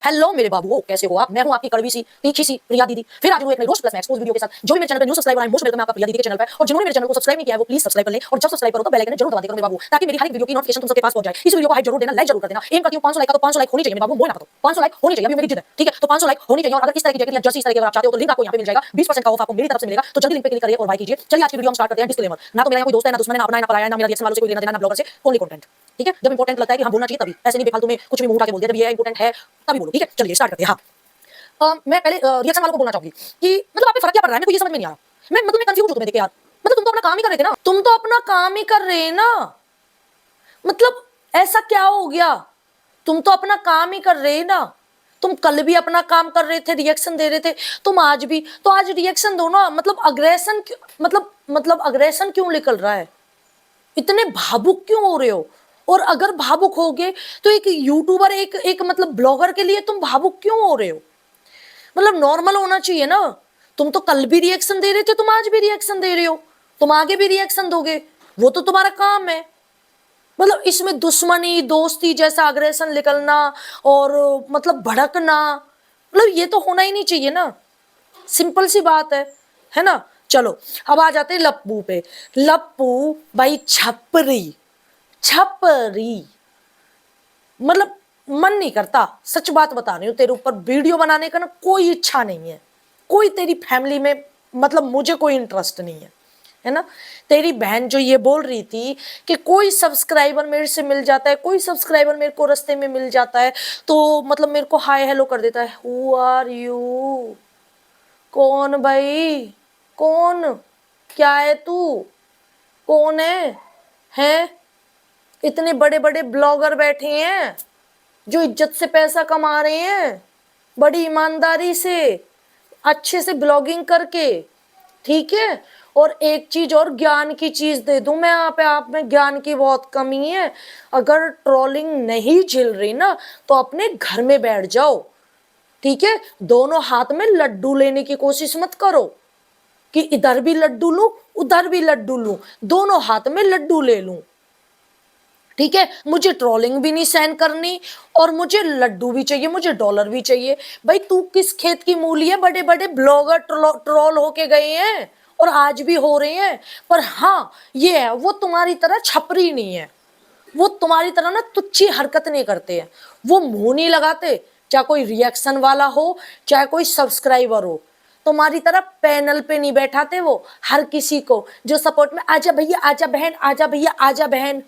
Hello मेरे बाबू, कैसे हो आप? मैं हूं आपकी कड़वी सी तीखी सी प्रिया दीदी। फिर आज हूं एक नई रोस्ट प्लस मैक्स वीडियो के साथ। जो भी मेरे चैनल पे न्यू सब्सक्राइबर आए, मोस्ट वेलकम है आपका प्रिया दीदी के चैनल पे। और जिन्होंने मेरे चैनल को सब्सक्राइब नहीं किया है वो प्लीज सब्सक्राइब कर ले, और जब सब्सक्राइब करो तो बेल आइकन जरूर दबा दिया करो मेरे बाबू, ताकि मेरी हर एक वीडियो की नोटिफिकेशन तुम सबके पास पहुंच जाए। इस वीडियो को हाइप जरूर देना, लाइक जरूर कर देना। एम करती हूं 500 लाइक का, तो 500 लाइक होनी चाहिए मेरे बाबू, बोल ना तो 500 लाइक होनी चाहिए, अभी मेरी जिद है, ठीक है? तो 500 लाइक होनी चाहिए। और अगर इस तरह की जैकेट या जर्सी इस तरह की अगर आप चाहते हो तो लिंक आपको यहां पे मिल जाएगा। 20% का ऑफ आपको मेरी तरफ से मिलेगा, तो जल्दी लिंक पे क्लिक करिए और बाय कीजिए। चलिए आज की वीडियो हम स्टार्ट करते हैं। डिस्क्लेमर, ना तो मेरा कोई दोस्त है, ना दुश्मन है, ना अपना है, ना पराया है, ना मेरा रिएक्शन वालों से कोई लेना देना, ना ब्लॉगर से, ओनली कंटेंट, ठीक है? जब इंपॉर्टेंट लगता है कि हाँ बोलना चाहिए तभी, ऐसे नहीं बेफालतू में कुछ भी मुंह उठा के बोल दिया। जब ये इंपॉर्टेंट है तभी बोलो, ठीक है? चलिए स्टार्ट करते हैं। हाँ, मैं पहले रिएक्शन वालों को बोलना चाहूंगी कि मतलब आप पे फर्क क्या पड़ रहा है, मेरे को ये समझ में नहीं आ रहा। मैं कंफ्यूज हूं तुम्हें देख के यार। मतलब तुम तो अपना काम ही कर रहे थे ना, तुम तो अपना काम ही कर रहे हैं ना। मतलब ऐसा क्या हो गया? तुम तो अपना काम ही कर रहे हैं ना। तुम कल भी अपना काम कर रहे थे, रिएक्शन दे रहे थे, तुम आज भी, तो आज रिएक्शन दो ना। मतलब अग्रेशन, मतलब अग्रेशन क्यों निकल रहा है? इतने भावुक क्यों हो रहे हो? और अगर भावुक होगे तो एक यूट्यूबर, एक एक मतलब ब्लॉगर के लिए तुम भावुक क्यों हो रहे हो? मतलब नॉर्मल होना चाहिए ना। तुम तो कल भी रिएक्शन दे रहे थे, तुम आज भी रिएक्शन दे रहे हो, तुम आगे भी रिएक्शन दोगे, वो तो तुम्हारा काम है। मतलब इसमें दुश्मनी दोस्ती जैसा अग्रेशन निकलना और मतलब भड़कना, मतलब ये तो होना ही नहीं चाहिए ना। सिंपल सी बात है ना? चलो अब आ जाते हैं लप्पू पे। लप्पू भाई छपरी, छपरी, मतलब मन नहीं करता, सच बात बता रही हूँ। तेरे ऊपर वीडियो बनाने का ना कोई इच्छा नहीं है, कोई तेरी फैमिली में मतलब मुझे कोई इंटरेस्ट नहीं है ना? तेरी बहन जो ये बोल रही थी कि कोई सब्सक्राइबर मेरे से मिल जाता है, कोई सब्सक्राइबर मेरे को रास्ते में मिल जाता है तो मतलब मेरे को हाय हेलो कर देता है। Who are you? कौन भाई? कौन? क्या है तू? कौन है? हैं? इतने बड़े बड़े ब्लॉगर बैठे हैं जो इज्जत से पैसा कमा रहे हैं, बड़ी ईमानदारी से, अच्छे से ब्लॉगिंग करके, ठीक है? और एक चीज और ज्ञान की चीज दे दूं मैं, आप में ज्ञान की बहुत कमी है। अगर ट्रोलिंग नहीं झेल रही ना तो अपने घर में बैठ जाओ, ठीक है? दोनों हाथ में लड्डू लेने की कोशिश मत करो कि इधर भी लड्डू लूं उधर भी लड्डू लूं, दोनों हाथ में लड्डू ले लूं, ठीक है? मुझे ट्रोलिंग भी नहीं सहन करनी और मुझे लड्डू भी चाहिए, मुझे डॉलर भी चाहिए। भाई तू किस खेत की मूली है? बड़े बड़े ब्लॉगर ट्रोल होके गए हैं और आज भी हो रहे हैं। पर हाँ ये है, वो तुम्हारी तरह छपरी नहीं है, वो तुम्हारी तरह ना तुच्छी हरकत नहीं करते हैं, वो मुंह नहीं लगाते, चाहे कोई रिएक्शन वाला हो चाहे कोई सब्सक्राइबर हो। तुम्हारी तरह पैनल पे नहीं बैठाते वो हर किसी को जो सपोर्ट में आजा भैया आजा बहन, आजा भैया आजा बहन,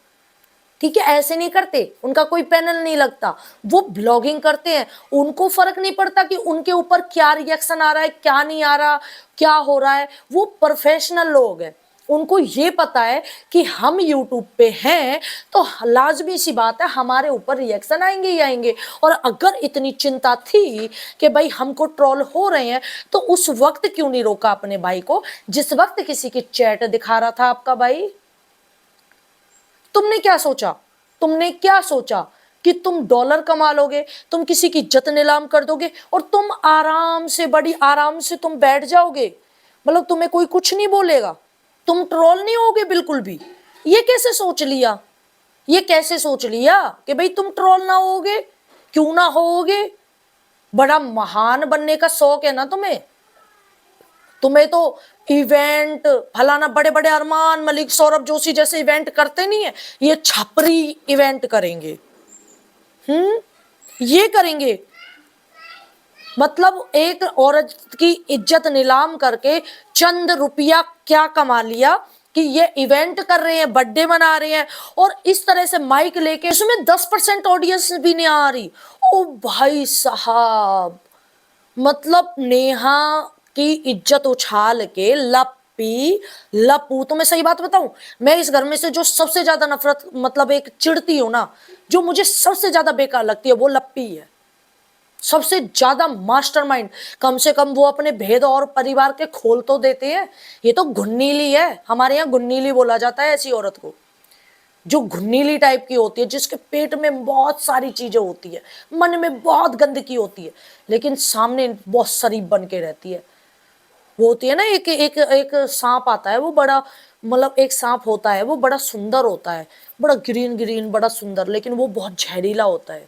ठीक है? ऐसे नहीं करते, उनका कोई पैनल नहीं लगता। वो ब्लॉगिंग करते हैं, उनको फर्क नहीं पड़ता कि उनके ऊपर क्या रिएक्शन आ रहा है, क्या नहीं आ रहा, क्या हो रहा है। वो प्रोफेशनल लोग हैं, उनको ये पता है कि हम यूट्यूब पे हैं तो लाजमी सी बात है हमारे ऊपर रिएक्शन आएंगे ही आएंगे। और अगर इतनी चिंता थी कि भाई हमको ट्रोल हो रहे हैं तो उस वक्त क्यों नहीं रोका अपने भाई को, जिस वक्त किसी की चैट दिखा रहा था आपका भाई? तुमने क्या सोचा? तुमने क्या सोचा कि तुम डॉलर कमा लोगे, तुम किसी की इज्जत नीलाम कर दोगे और तुम आराम से, बड़ी आराम से तुम बैठ जाओगे? मतलब तुम्हें कोई कुछ नहीं बोलेगा, तुम ट्रोल नहीं होगे बिल्कुल भी? ये कैसे सोच लिया? ये कैसे सोच लिया कि भाई तुम ट्रोल ना होगे? क्यों ना होगे? बड़ा महान बनने का शौक है ना तुम्हें? तुम्हें तो इवेंट फलाना, बड़े बड़े अरमान मलिक, सौरभ जोशी जैसे इवेंट करते नहीं है, ये छपरी इवेंट करेंगे। ये करेंगे, मतलब एक औरत की इज्जत नीलाम करके चंद रुपया क्या कमा लिया कि ये इवेंट कर रहे हैं, बर्थडे मना रहे हैं, और इस तरह से माइक लेके उसमें 10% ऑडियंस भी नहीं आ रही। ओ भाई साहब, मतलब नेहा की इज्जत उछाल के लप्पी लप्पू, तो मैं सही बात बताऊं, मैं इस घर में से जो सबसे ज्यादा नफरत मतलब एक चिढ़ती हूं ना, जो मुझे सबसे ज्यादा बेकार लगती है वो लप्पी है। सबसे ज्यादा मास्टरमाइंड, कम से कम वो अपने भेद और परिवार के खोल तो देते हैं। ये तो घुन्नीली है, हमारे यहाँ घुन्नीली बोला जाता है ऐसी औरत को, जो घुन्नीली टाइप की होती है, जिसके पेट में बहुत सारी चीजें होती है, मन में बहुत गंदगी होती है, लेकिन सामने बहुत शरीफ बन के रहती है। वो होती है ना, एक एक एक सांप आता है, वो बड़ा, मतलब एक सांप होता है वो बड़ा सुंदर होता है, बड़ा ग्रीन ग्रीन बड़ा सुंदर, लेकिन वो बहुत जहरीला होता है।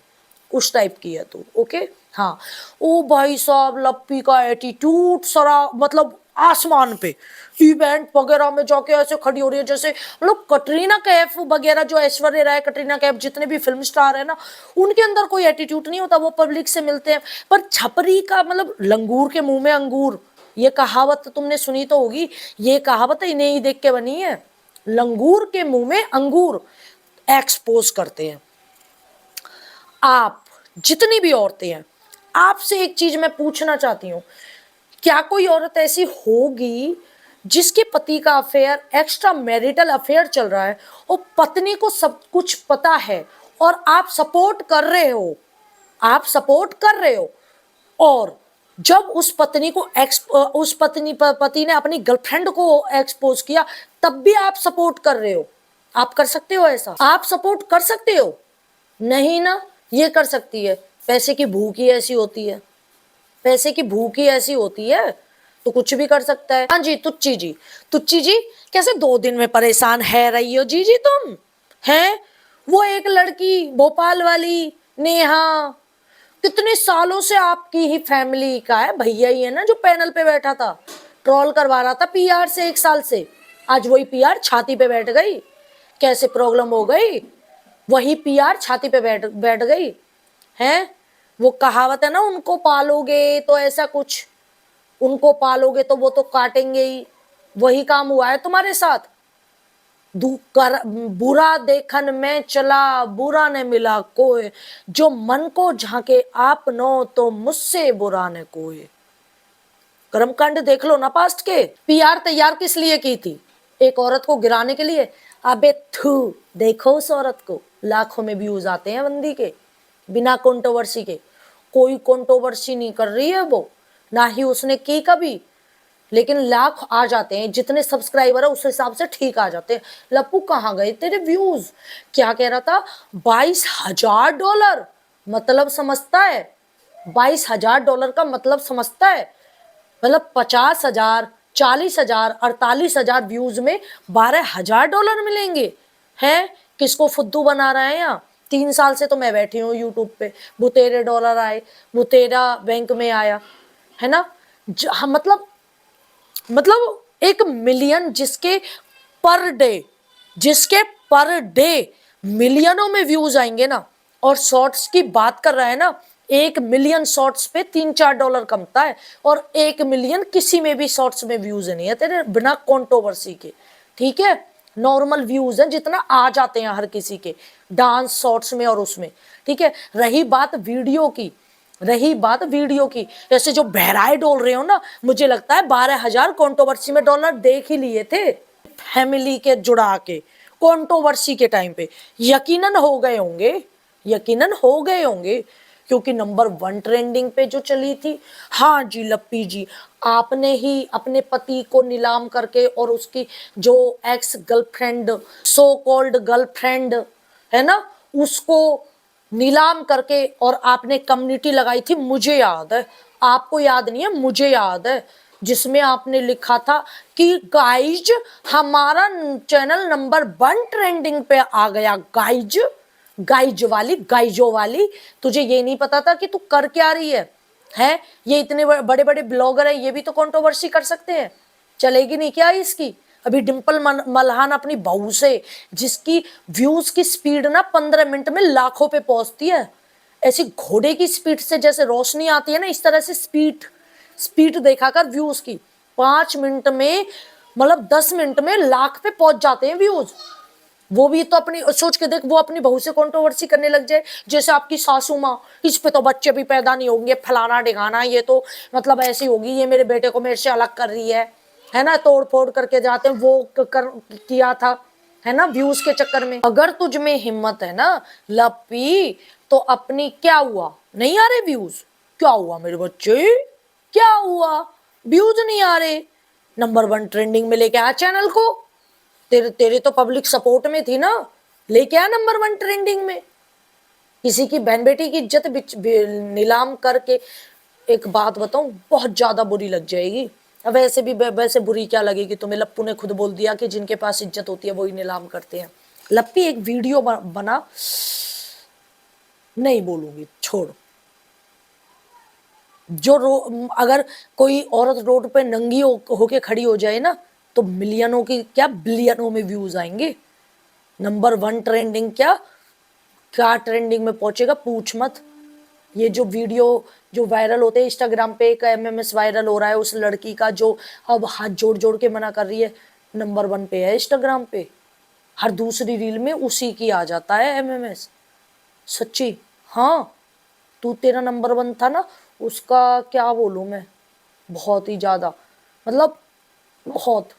उस टाइप की है तू, ओके? हाँ, ओ भाई साहब लप्पी का एटीट्यूड सरा मतलब आसमान पे, इवेंट वगैरह में जाके ऐसे खड़ी हो रही है जैसे मतलब कटरीना कैफ वगैरह, जो ऐश्वर्या राय, कटरीना कैफ, जितने भी फिल्म स्टार है ना, उनके अंदर कोई एटीट्यूड नहीं होता, वो पब्लिक से मिलते हैं। पर छपरी का मतलब लंगूर के मुंह में अंगूर, ये कहावत तो तुमने सुनी तो होगी, ये कहावत इन्हें ही देख के बनी है। लंगूर के मुंह में अंगूर एक्सपोज करते हैं। आप जितनी भी औरतें हैं, आपसे एक चीज मैं पूछना चाहती हूँ, क्या कोई औरत ऐसी होगी जिसके पति का अफेयर, एक्स्ट्रा मैरिटल अफेयर चल रहा है और पत्नी को सब कुछ पता है और आप सपोर्ट कर रहे हो, आप सपोर्ट कर रहे हो, और जब उस पत्नी को पति ने अपनी गर्लफ्रेंड को एक्सपोज किया तब भी आप सपोर्ट कर रहे हो? आप कर सकते हो ऐसा? आप सपोर्ट कर सकते हो? नहीं ना, ये कर सकती है। पैसे की भूख ही ऐसी होती है, पैसे की भूख ही ऐसी होती है, तो कुछ भी कर सकता है। हाँ जी, तुच्ची जी, तुच्ची जी कैसे 2 दिन में परेशान है रही हो जी तुम हैं? वो एक लड़की भोपाल वाली नेहा, कितने सालों से आपकी ही फैमिली का है, भैया ही है ना जो पैनल पे बैठा था, ट्रोल करवा रहा था पीआर से 1 साल से। आज वही पीआर छाती पे बैठ गई, कैसे प्रॉब्लम हो गई, वही पीआर छाती पे बैठ बैठ गई है। वो कहावत है ना, उनको पालोगे तो ऐसा कुछ, उनको पालोगे तो वो तो काटेंगे ही, वही काम हुआ है तुम्हारे साथ। बुरा देखन में चला, बुरा ने मिला कोई, जो मन को झांके आप नो तो मुझसे बुरा ने कोई। कर्मकांड देख लो ना पास्ट के। पीआर तैयार किस लिए की थी? एक औरत को गिराने के लिए। अबे थू, देखो उस औरत को, लाखों में व्यूज आते हैं बंदी के, बिना कंट्रोवर्सी के। कोई कंट्रोवर्सी नहीं कर रही है वो, ना ही उसने की कभी, लेकिन लाख आ जाते हैं, जितने सब्सक्राइबर है उस हिसाब से ठीक आ जाते हैं। लप्पू कहाँ गए तेरे व्यूज? क्या कह रहा था? $22,000 मतलब समझता है? $22,000 का मतलब समझता है? मतलब 50,000, 40,000, 48,000 व्यूज में $12,000 मिलेंगे हैं? किसको फुद्दू बना रहा है यहाँ? 3 साल से तो मैं बैठी हूँ यूट्यूब पे, बुतेरे डॉलर आए, बुतेरा बैंक में आया है ना। मतलब 1 मिलियन जिसके पर डे मिलियनों में व्यूज आएंगे ना, और शॉर्ट्स की बात कर रहा है ना, 1 मिलियन शॉर्ट्स पे $3-4 कमता है, और 1 मिलियन किसी में भी शॉर्ट्स में व्यूज नहीं है तेरे, बिना कंट्रोवर्सी के, ठीक है। नॉर्मल व्यूज हैं जितना आ जाते हैं हर किसी के डांस शॉर्ट्स में और उसमें, ठीक है। रही बात वीडियो की, जैसे जो बहराए डोल रहे हो ना, मुझे लगता है 12,000 कंट्रोवर्सी में डॉलर देख ही लिए थे फैमिली के जुड़ा के, कंट्रोवर्सी के टाइम पे यकीनन हो गए होंगे, क्योंकि नंबर 1 ट्रेंडिंग पे जो चली थी। हाँ जी लप्पी जी, आपने ही अपने पति को नीलाम करके और उसकी जो ex girlfriend, so called girlfriend है ना, उसको नीलाम करके और आपने कम्युनिटी लगाई थी, मुझे याद है, आपको याद नहीं है, मुझे याद है, जिसमें आपने लिखा था कि गाइज हमारा चैनल नंबर 1 ट्रेंडिंग पे आ गया। गाइजो वाली, तुझे ये नहीं पता था कि तू कर क्या रही है? ये इतने बड़े बड़े ब्लॉगर हैं, ये भी तो कंट्रोवर्सी कर सकते हैं, चलेगी नहीं क्या इसकी? अभी डिंपल मल्हान अपनी बहू से, जिसकी व्यूज की स्पीड ना 15 मिनट में लाखों पे पहुंचती है, ऐसी घोड़े की स्पीड से जैसे रोशनी आती है ना, इस तरह से स्पीड देखा कर व्यूज की। 5 मिनट में मतलब 10 मिनट में लाख पे पहुंच जाते हैं व्यूज। वो भी तो अपनी सोच के देख, वो अपनी बहू से कंट्रोवर्सी करने लग जाए, जैसे आपकी सासू माँ, इस पे तो बच्चे भी पैदा नहीं होंगे, फलाना ढिगाना, ये तो मतलब ऐसी होगी, ये मेरे बेटे को मेरे से अलग कर रही है ना, तोड़ फोड़ करके जाते हैं, वो किया था है ना व्यूज के चक्कर में। अगर तुझ में हिम्मत है ना लप्पी, तो अपनी, क्या हुआ नहीं आ रहे व्यूज? क्या हुआ मेरे बच्चे, क्या हुआ? व्यूज नहीं आ रहे, नंबर 1 ट्रेंडिंग में लेके आया चैनल को, तेरे तो पब्लिक सपोर्ट में थी ना, लेके आया नंबर 1 ट्रेंडिंग में। किसी की बहन बेटी की इज्जत नीलाम करके, एक बात बताऊं, बहुत ज्यादा बुरी लग जाएगी। अब वैसे बुरी क्या लगेगी तुम्हें? लप्पू ने खुद बोल दिया कि जिनके पास इज्जत होती है वही नीलाम करते हैं। लप्पी एक वीडियो बना, नहीं बोलूंगी, छोड़। अगर कोई औरत रोड पे नंगी होके खड़ी हो जाए ना, तो मिलियनों की क्या बिलियनों में व्यूज आएंगे। नंबर 1 ट्रेंडिंग क्या ट्रेंडिंग में पहुंचेगा पूछ मत। ये जो वीडियो जो वायरल होते हैं इंस्टाग्राम पे, एक एमएमएस वायरल हो रहा है उस लड़की का जो अब हाथ जोड़ जोड़ के मना कर रही है, नंबर 1 पे है इंस्टाग्राम पे। हर दूसरी रील में उसी की आ जाता है एमएमएस। सच्ची। हाँ, तू तेरा नंबर 1 था ना, उसका क्या बोलूं मैं, बहुत ही ज्यादा, मतलब बहुत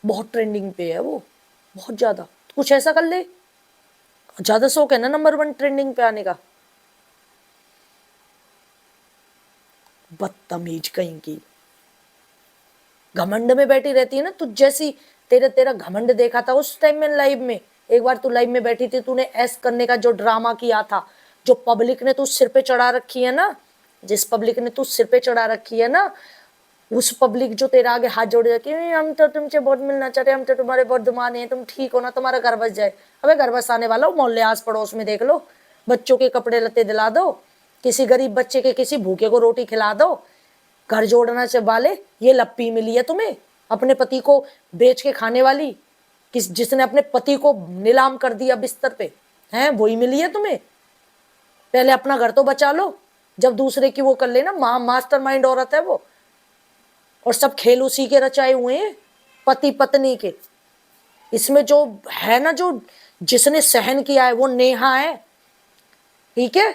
बहुत ट्रेंडिंग पे है वो, बहुत ज्यादा। तो कुछ ऐसा कर ले, ज्यादा शौक है ना नंबर 1 ट्रेंडिंग पे आने का। बदतमीज कहीं की, घमंड में बैठी रहती है ना तुझ जैसी। तेरा घमंड देखा था उस टाइम में लाइव में, एक बार तू लाइव में बैठी थी, तूने ऐस करने का जो ड्रामा किया था, जो पब्लिक ने तू सिर पे चढ़ा रखी है ना, जिस पब्लिक ने तू सिर पे चढ़ा रखी है ना, उस पब्लिक जो तेरा आगे हाथ जोड़ रखी है, हम तो तुमसे बहुत मिलना चाहते हैं, हम तो तुम्हारे बहुत दुमाने हैं, तुम ठीक हो ना, तुम्हारा घर बस जाए। अबे घर बसाने वाला हो, मोहल्ले आस पड़ोस में देख लो, बच्चों के कपड़े लत्ते दिला दो, किसी गरीब बच्चे के किसी भूखे को रोटी खिला दो, घर जोड़ना से वाले ये लप्पी मिली है तुम्हें, अपने पति को बेच के खाने वाली, जिसने अपने पति को नीलाम कर दिया बिस्तर पे, हैं वही मिली है तुम्हें। पहले अपना घर तो बचा लो, जब दूसरे की वो कर लेना। मास्टरमाइंड औरत है वो, और सब खेल उसी के रचाए हुए हैं, पति पत्नी के। इसमें जो है ना, जो जिसने सहन किया है वो नेहा है, ठीक है।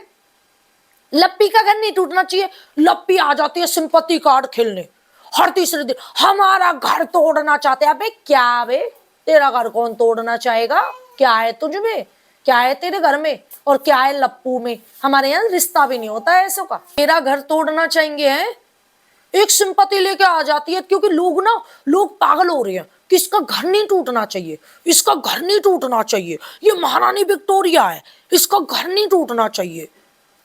लप्पी का घर नहीं टूटना चाहिए। लप्पी आ जाती है सिंपैथी कार्ड खेलने हर तीसरे दिन, हमारा घर तोड़ना चाहते हैं। अबे क्या बे, तेरा घर कौन तोड़ना चाहेगा, क्या है तुझ में, क्या है तेरे घर में, और क्या है लप्पू में। हमारे यहाँ रिश्ता भी नहीं होता है ऐसों का। तेरा घर तोड़ना चाहेंगे हैं, एक सिंपैथी लेके आ जाती है, क्योंकि लोग पागल हो रहे हैं कि इसका घर नहीं टूटना चाहिए, इसका घर नहीं टूटना चाहिए, ये महारानी विक्टोरिया है, इसका घर नहीं टूटना चाहिए।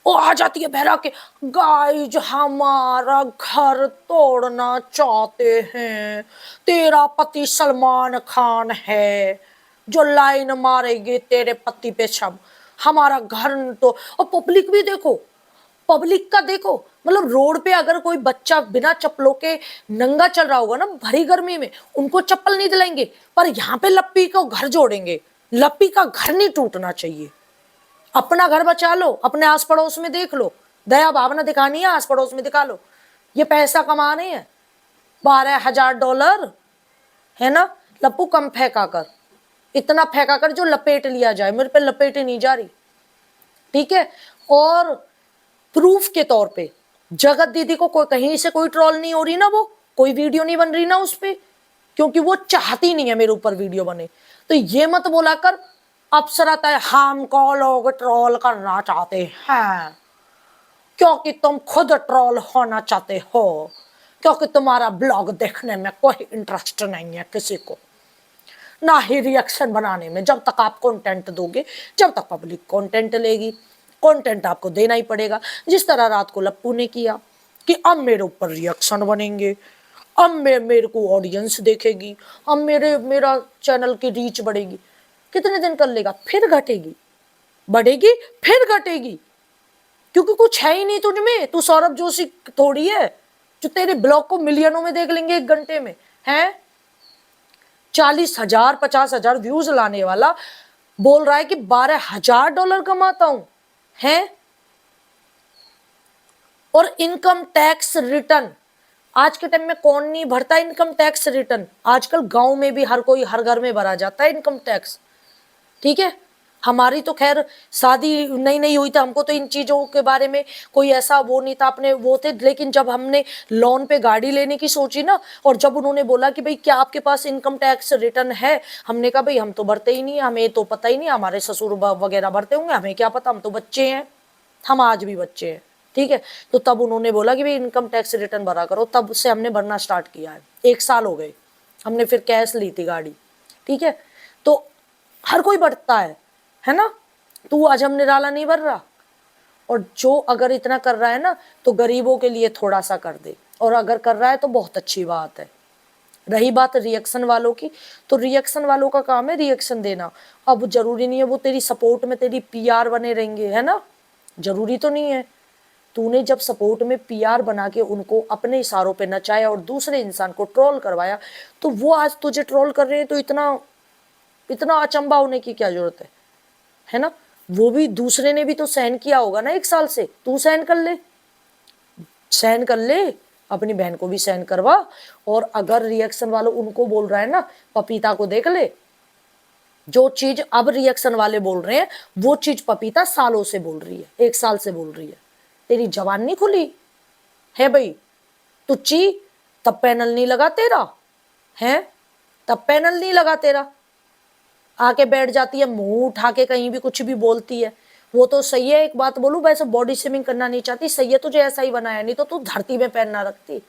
वो आ जाती है बहरा के, गाइज हमारा घर तोड़ना चाहते हैं, तेरा पति सलमान खान है जो लाइन मारेगी तेरे पति पे सब, हमारा घर तो। और पब्लिक भी देखो, पब्लिक का देखो, मतलब रोड पे अगर कोई बच्चा बिना चप्पलों के नंगा चल रहा होगा ना भरी गर्मी में, उनको चप्पल नहीं दिलाएंगे, पर यहाँ पे लप्पी को घर जोड़ेंगे। लप्पी का घर नहीं टूटना चाहिए। अपना घर बचा लो, अपने आस पड़ोस में देख लो, दया भावना दिखानी है आस पड़ोस में दिखा लो। ये पैसा कमाने हैं, $12,000 है ना। लप्पू कम फेंका कर, इतना फेंका कर जो लपेट लिया जाए, मेरे पे लपेटे नहीं जा रही, ठीक है। और प्रूफ के तौर पे जगत दीदी को कहीं से कोई ट्रोल नहीं हो रही ना, वो कोई वीडियो नहीं बन रही ना उस पे, क्योंकि वो चाहती नहीं है मेरे ऊपर वीडियो बने। तो ये मत बोला कर अफसर आता है हमको लोग ट्रोल करना चाहते हैं, क्योंकि तुम खुद ट्रोल होना चाहते हो, क्योंकि तुम्हारा ब्लॉग देखने में कोई इंटरेस्ट नहीं है किसी को, ना ही रिएक्शन बनाने में। जब तक आप कंटेंट दोगे, जब तक पब्लिक कंटेंट लेगी, कंटेंट आपको देना ही पड़ेगा। जिस तरह रात को लप्पू ने किया कि अब मेरे ऊपर रिएक्शन बनेंगे, अब मेरे को ऑडियंस देखेगी, अब मेरा चैनल की रीच बढ़ेगी। कितने दिन कर लेगा, फिर घटेगी, बढ़ेगी फिर घटेगी, क्योंकि कुछ है ही नहीं तुझ में। तू सौरभ जोशी थोड़ी है जो तेरे ब्लॉग को मिलियनों में देख लेंगे 1 घंटे में, है 40,000 50,000 व्यूज लाने वाला बोल रहा है कि $12,000 कमाता हूं, है। और इनकम टैक्स रिटर्न आज के टाइम में कौन नहीं भरता इनकम टैक्स रिटर्न। आजकल गांव में भी हर कोई हर घर में भरा जाता है इनकम टैक्स, ठीक है। हमारी तो खैर शादी नई नई हुई थी, हमको तो इन चीज़ों के बारे में कोई ऐसा वो नहीं था, अपने वो थे। लेकिन जब हमने लोन पे गाड़ी लेने की सोची ना, और जब उन्होंने बोला कि भाई क्या आपके पास इनकम टैक्स रिटर्न है, हमने कहा भाई हम तो भरते ही नहीं, हमें तो पता ही नहीं, हमारे ससुर वगैरह भरते होंगे, हमें क्या पता, हम तो बच्चे हैं, हम आज भी बच्चे हैं, ठीक है। तो तब उन्होंने बोला कि भाई इनकम टैक्स रिटर्न भरा करो, तब से हमने भरना स्टार्ट किया है। 1 साल हो गए, हमने फिर कैश ली थी गाड़ी, ठीक है। तो हर कोई बढ़ता है ना। तू अजम निराला नहीं भर रहा, और जो अगर इतना कर रहा है ना, तो गरीबों के लिए थोड़ा सा कर दे, और अगर कर रहा है तो बहुत अच्छी बात है। रही बात रिएक्शन वालों की, तो रिएक्शन वालों का काम है रिएक्शन देना। अब जरूरी नहीं है वो तेरी सपोर्ट में तेरी पीआर बने रहेंगे, है ना, जरूरी तो नहीं है। तूने जब सपोर्ट में पीआर बना के उनको अपने इशारों पे नचाया और दूसरे इंसान को ट्रोल करवाया, तो वो आज तुझे ट्रोल कर रहे हैं, तो इतना इतना अचंभा होने की क्या जरूरत है ना। वो भी दूसरे ने भी तो सहन किया होगा ना 1 साल से, तू सहन कर ले, सहन कर ले, अपनी बहन को भी सहन करवा। और अगर रिएक्शन वालों उनको बोल रहा है ना, पपीता को देख ले, जो चीज अब रिएक्शन वाले बोल रहे हैं वो चीज पपीता सालों से बोल रही है, 1 साल से बोल रही है। तेरी जबान नहीं खुली है भाई, तुच्ची, तब पैनल नहीं लगा तेरा है, तब पैनल नहीं लगा तेरा, आके बैठ जाती है, मुंह उठा के कहीं भी कुछ भी बोलती है। वो तो सही है, एक बात बोलूं, वैसे बॉडी शेमिंग करना नहीं चाहती, सही है, तुझे ऐसा ही बनाया, नहीं तो तू धरती में पैर ना रखती।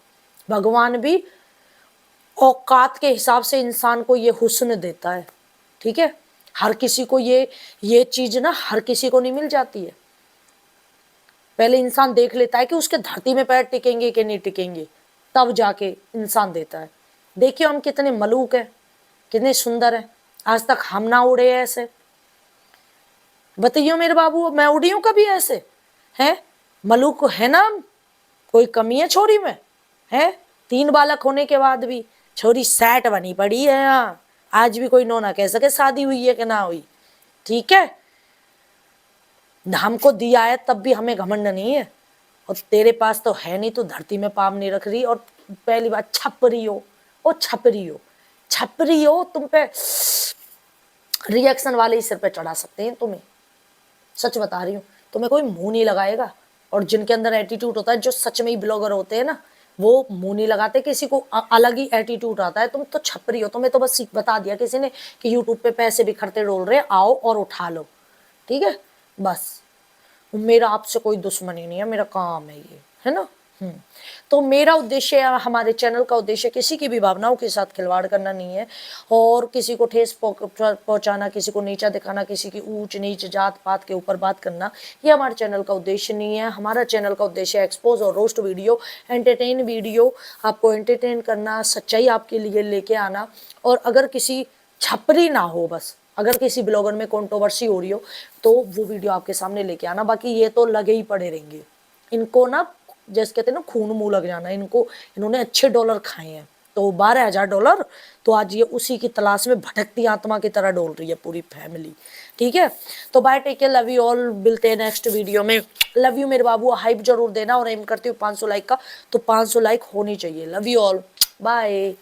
भगवान भी औकात के हिसाब से इंसान को ये हुस्न देता है, ठीक है। हर किसी को ये चीज ना हर किसी को नहीं मिल जाती है। पहले इंसान देख लेता है कि उसके धरती में पैर टिकेंगे कि नहीं टिकेंगे, तब जाके इंसान देता है। देखिए हम कितने मलूक हैं, कितने सुंदर हैं, आज तक हम ना उड़े ऐसे, बताइए मेरे बाबू, मैं उड़ी हूं कभी ऐसे है। मलूक है ना, कोई कमी है छोरी में है। 3 बालक होने के बाद भी छोरी सेट बनी पड़ी है यहाँ, आज भी कोई नो ना कह सके शादी हुई है कि ना हुई, ठीक है। हमको दिया है तब भी हमें घमंड नहीं है, और तेरे पास तो है नहीं, तो धरती में पाँव नहीं रख रही। और पहली बात छपरी हो, ओ छपरी हो, छपरी हो, तुम पे रिएक्शन वाले ही सिर पे चढ़ा सकते हैं तुम्हें, सच बता रही हूँ। तुम्हें कोई मुंह नहीं लगाएगा, और जिनके अंदर एटीट्यूड होता है, जो सच में ही ब्लॉगर होते हैं ना, वो मुंह नहीं लगाते, किसी को अलग ही एटीट्यूड आता है। तुम तो छपरी हो, तुम्हें तो बस बता दिया किसी ने कि यूट्यूब पे पैसे बिखरते डोल रहे, आओ और उठा लो, ठीक है। बस मेरा आपसे कोई दुश्मनी नहीं है, मेरा काम है ये, है ना। तो मेरा उद्देश्य, हमारे चैनल का उद्देश्य किसी की भी भावनाओं के साथ खिलवाड़ करना नहीं है, और किसी को ठेस पहुंचाना, किसी को नीचा दिखाना, किसी की ऊंच नीच जात पात के ऊपर बात करना, ये हमारे चैनल का उद्देश्य नहीं है। हमारा चैनल का उद्देश्य एक्सपोज और रोस्ट वीडियो, एंटरटेन वीडियो, आपको एंटरटेन करना, सच्चाई आपके लिए लेके आना। और अगर किसी छपरी ना हो, बस अगर किसी ब्लॉगर में कंट्रोवर्सी हो रही हो तो वो वीडियो आपके सामने लेके आना, बाकी ये तो लगे ही पड़े रहेंगे। इनको ना, जैसे कहते हैं ना, खून मुंह लग जाना, इन्होंने अच्छे डॉलर खाए हैं, तो 12,000 डॉलर, तो आज ये उसी की तलाश में भटकती आत्मा की तरह डोल रही है पूरी फैमिली, ठीक है। तो bye, take care, love you all, मिलते हैं नेक्स्ट वीडियो में। लव यू मेरे बाबू, हाइप जरूर देना, और एम करती हूँ 500 लाइक का, तो 500 लाइक होनी चाहिए। Love you all, bye.